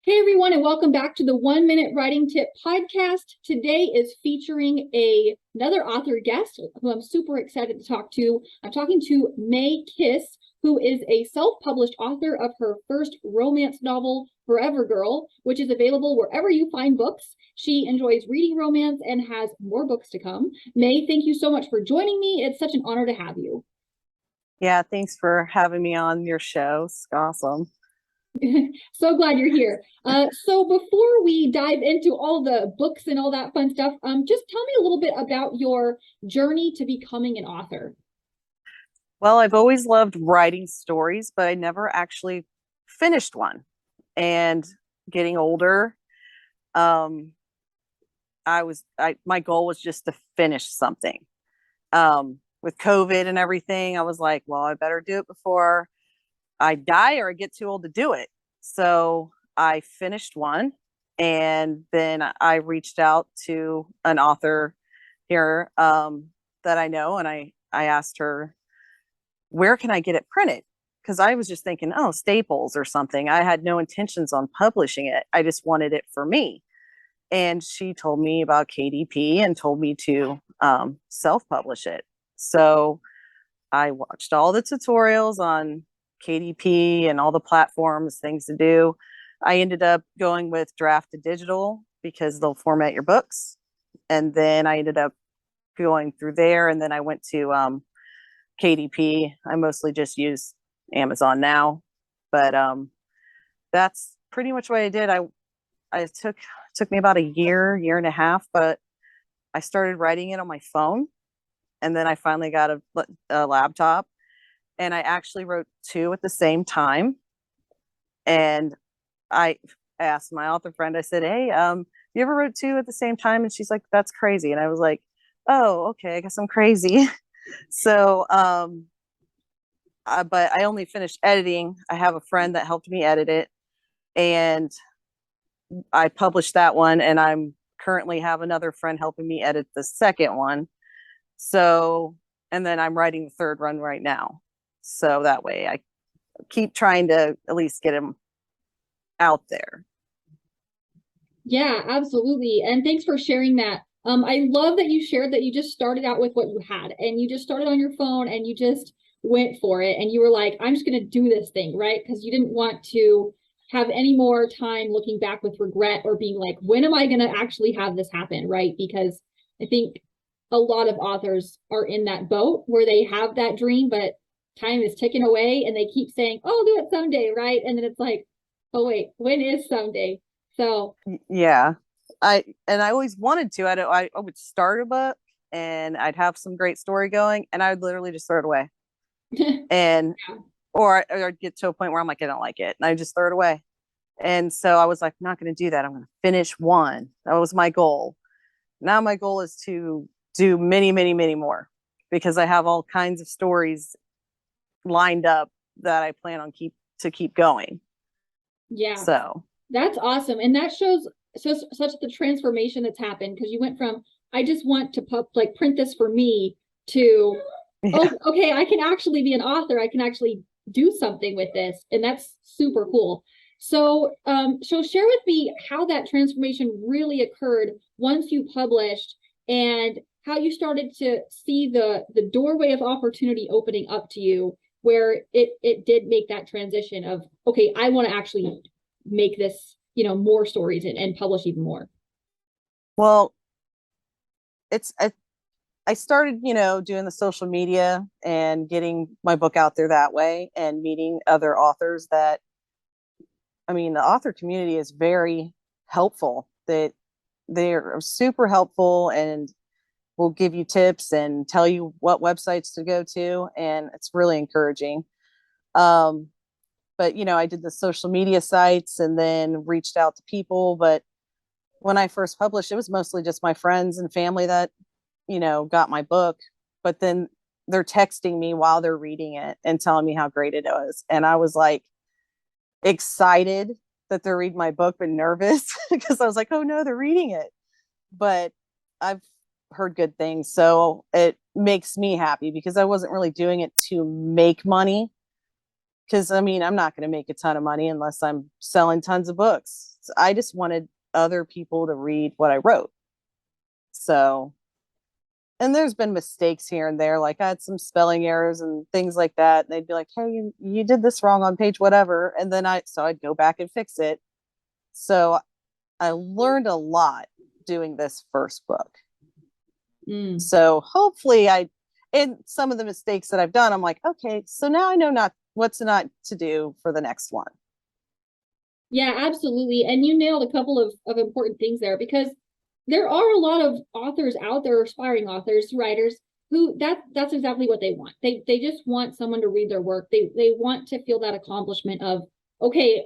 Hey everyone, and welcome back to the 1 Minute Writing Tip podcast. Today is featuring another author guest who I'm super excited to talk to. I'm talking to Mae Kiss, who is a self-published author of her first romance novel, Forever Girl, which is available wherever you find books. She enjoys reading romance and has more books to come. Mae, thank you so much for joining me. It's such an honor to have you. Yeah, thanks for having me on your show. It's awesome. So glad you're here. So before we dive into all the books and all that fun stuff, just tell me a little bit about your journey to becoming an author. Well, I've always loved writing stories, but I never actually finished one. And getting older, um, my goal was just to finish something. With COVID and everything, I was like, well, I better do it before I die or I get too old to do it. So I finished one, and then I reached out to an author here that I know, and I asked her, where can I get it printed? Because I was just thinking, oh, Staples or something. I had no intentions on publishing it. I just wanted it for me. And she told me about KDP and told me to self-publish it. So I watched all the tutorials on KDP and all the platforms, things to do. I ended up going with Draft to Digital because they'll format your books. And then I ended up going through there. And then I went to KDP. I mostly just use Amazon now. But that's pretty much what I did. I took me about a year and a half, but I started writing it on my phone. And then I finally got a laptop, and I actually wrote two at the same time. And I asked my author friend, I said, hey, you ever wrote two at the same time? And she's like, that's crazy. And I was like, oh, okay, I guess I'm crazy. So, but I only finished editing. I have a friend that helped me edit it, and I published that one. And I'm currently have another friend helping me edit the second one. So, and then I'm writing the third one right now. So that way I keep trying to at least get him out there. Yeah, absolutely. And thanks for sharing that. I love that you shared that you just started out with what you had and you just started on your phone and you just went for it and you were like, I'm just going to do this thing, right? Because you didn't want to have any more time looking back with regret or being like, when am I going to actually have this happen, right? Because I think a lot of authors are in that boat where they have that dream, but time is ticking away and they keep saying, oh, I'll do it someday, right? And then it's like, oh, wait, when is someday? So Yeah. I always wanted to. I would start a book and I'd have some great story going, and I would literally just throw it away. And or I'd get to a point where I'm like, I don't like it. And I just throw it away. And so I was like, I'm not going to do that. I'm going to finish one. That was my goal. Now my goal is to do many, many, many more, because I have all kinds of stories lined up that I plan on keep going. yeah, So that's awesome. And that shows such the transformation that's happened because you went from I just want to print this for me to yeah. oh, okay, I can actually be an author. I can actually do something with this. And that's super cool. So share with me how that transformation really occurred once you published and how you started to see the doorway of opportunity opening up to you where it did make that transition of, okay, I want to actually make this, more stories and publish even more. Well, it's I started, doing the social media and getting my book out there that way and meeting other authors that, I mean, the author community is very helpful. That they're super helpful and will give you tips and tell you what websites to go to, and it's really encouraging. Um, but I did the social media sites and then reached out to people. But when I first published, it was mostly just my friends and family that got my book. But then they're texting me while they're reading it and telling me how great it was, and I was like excited that they're reading my book, but nervous because I was like, oh no, they're reading it. But I've heard good things, so it makes me happy because I wasn't really doing it to make money. Because I mean, I'm not going to make a ton of money unless I'm selling tons of books. I just wanted other people to read what I wrote. So, and there's been mistakes here and there. Like I had some spelling errors and things like that. And they'd be like, hey, you did this wrong on page whatever. And then I'd go back and fix it. So I learned a lot doing this first book. So hopefully and some of the mistakes that I've done, I'm like, okay, so now I know not to do for the next one. Yeah, absolutely. And you nailed a couple of important things there, because there are a lot of authors out there, aspiring authors, writers, who that's exactly what they want. They just want someone to read their work. They want to feel that accomplishment of, okay,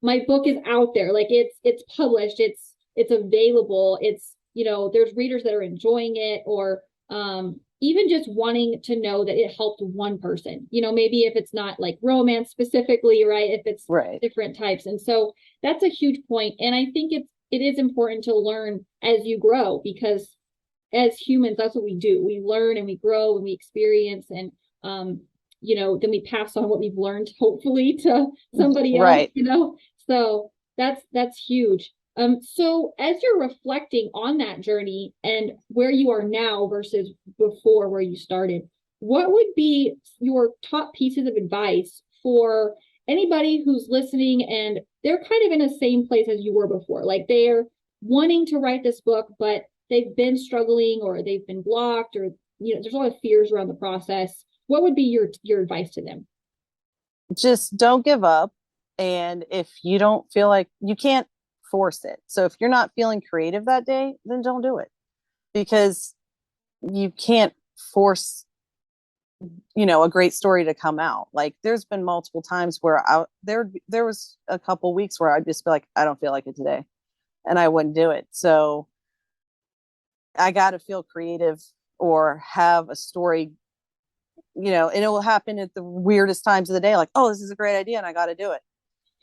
my book is out there, like it's published, it's available, it's, there's readers that are enjoying it, or even just wanting to know that it helped one person, maybe if it's not like romance specifically, right? If it's right. different types. And so that's a huge point. And I think it is important to learn as you grow, because as humans, that's what we do. We learn and we grow and we experience, and then we pass on what we've learned, hopefully, to somebody else, right. So that's huge. So as you're reflecting on that journey and where you are now versus before where you started, what would be your top pieces of advice for anybody who's listening and they're kind of in the same place as you were before? Like they're wanting to write this book, but they've been struggling, or they've been blocked, or there's a lot of fears around the process. What would be your advice to them? Just don't give up. And if you don't feel like, you can't force it. So if you're not feeling creative that day, then don't do it, because you can't force, a great story to come out. Like there's been multiple times where there was a couple weeks where I'd just be like, I don't feel like it today, and I wouldn't do it. So I got to feel creative or have a story, and it will happen at the weirdest times of the day. Like, oh, this is a great idea and I got to do it.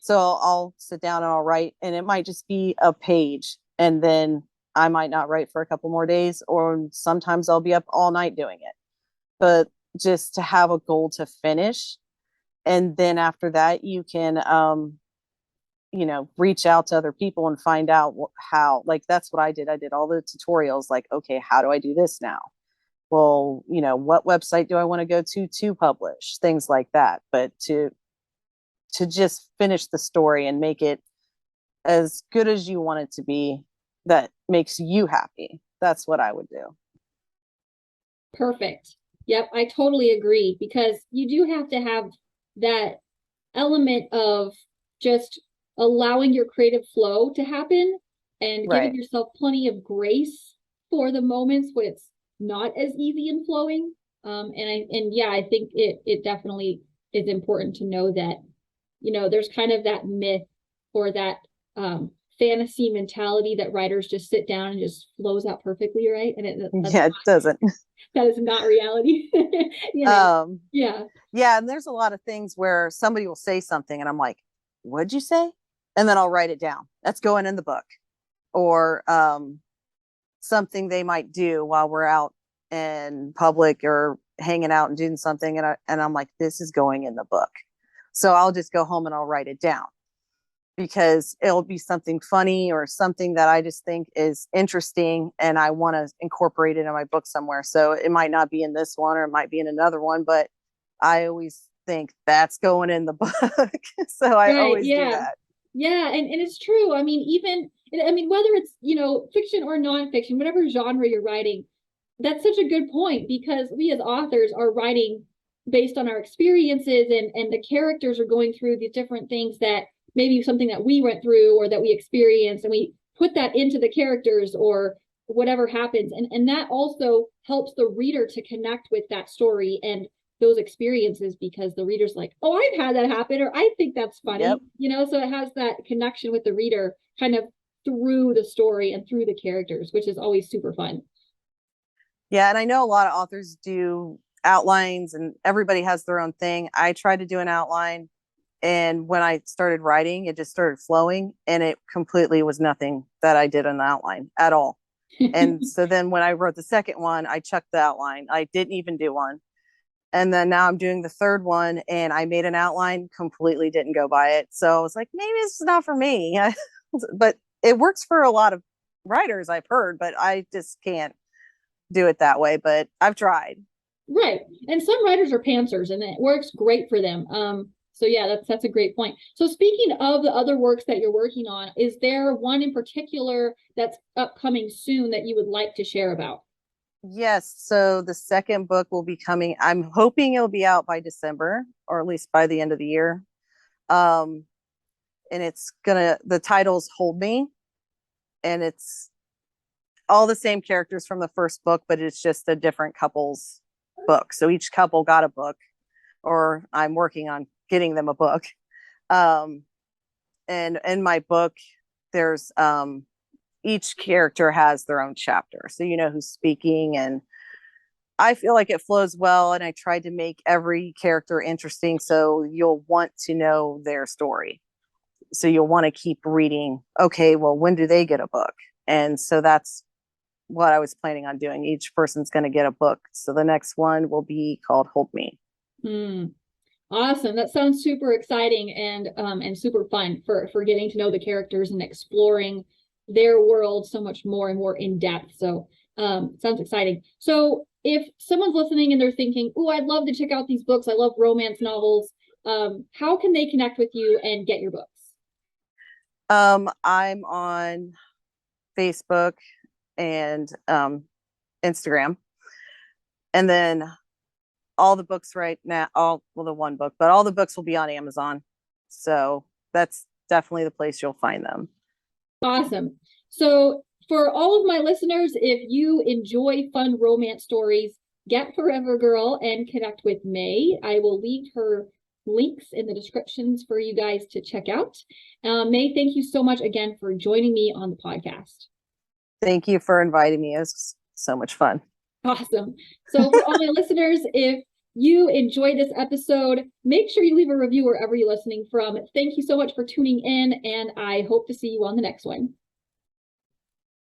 So I'll sit down and I'll write, and it might just be a page, and then I might not write for a couple more days, or sometimes I'll be up all night doing it. But just to have a goal to finish. And then after that, you can, reach out to other people and find out how, like, that's what I did. I did all the tutorials, like, okay, how do I do this now? Well, what website do I want to go to publish, things like that. But to just finish the story and make it as good as you want it to be, that makes you happy. That's what I would do. Perfect. Yep, I totally agree, because you do have to have that element of just allowing your creative flow to happen and giving yourself plenty of grace for the moments when it's not as easy and flowing. I think it definitely is important to know that, there's kind of that myth or that fantasy mentality that writers just sit down and just flows out perfectly, right? And it doesn't. That is not reality. Yeah. Yeah, and there's a lot of things where somebody will say something and I'm like, what'd you say? And then I'll write it down. That's going in the book. Or something they might do while we're out in public or hanging out and doing something, and I'm like, this is going in the book. So I'll just go home and I'll write it down, because it'll be something funny or something that I just think is interesting and I want to incorporate it in my book somewhere. So it might not be in this one, or it might be in another one, but I always think that's going in the book. So I always do that. Yeah, and it's true. I mean, whether it's, fiction or nonfiction, whatever genre you're writing, that's such a good point, because we as authors are writing based on our experiences, and the characters are going through these different things that maybe something that we went through or that we experienced, and we put that into the characters or whatever happens. And that also helps the reader to connect with that story and those experiences, because the reader's like, oh, I've had that happen, or I think that's funny. So it has that connection with the reader kind of through the story and through the characters, which is always super fun. Yeah, and I know a lot of authors do outlines and everybody has their own thing. I tried to do an outline, and when I started writing, it just started flowing, and it completely was nothing that I did in the outline at all. And so then when I wrote the second one, I chucked the outline. I didn't even do one. And then now I'm doing the third one, and I made an outline, completely didn't go by it. So I was like, maybe it's not for me. but it works for a lot of writers, I've heard, but I just can't do it that way. But I've tried. Right. And some writers are pantsers and it works great for them. So yeah, that's a great point. So speaking of the other works that you're working on, is there one in particular that's upcoming soon that you would like to share about? Yes. So the second book will be coming. I'm hoping it'll be out by December, or at least by the end of the year. Um, and the title's Hold Me, and it's all the same characters from the first book, but it's just a different couple's book. So each couple got a book, or I'm working on getting them a book. Um, and in my book, there's each character has their own chapter, so you know who's speaking, and I feel like it flows well. And I tried to make every character interesting, so you'll want to know their story. So you'll want to keep reading. Okay, well, when do they get a book? And so that's what I was planning on doing. Each person's going to get a book. So the next one will be called Hold Me. Hmm. Awesome. That sounds super exciting and super fun for getting to know the characters and exploring their world so much more and more in depth. So sounds exciting. So if someone's listening and they're thinking, oh, I'd love to check out these books. I love romance novels. How can they connect with you and get your books? I'm on Facebook and Instagram. And then all the books right now, the one book, but all the books will be on Amazon. So that's definitely the place you'll find them. Awesome. So for all of my listeners, if you enjoy fun romance stories, get Forever Girl and connect with Mae. I will leave her links in the descriptions for you guys to check out. Mae, thank you so much again for joining me on the podcast. Thank you for inviting me. It was so much fun. Awesome. So for all my listeners, if you enjoyed this episode, make sure you leave a review wherever you're listening from. Thank you so much for tuning in, and I hope to see you on the next one.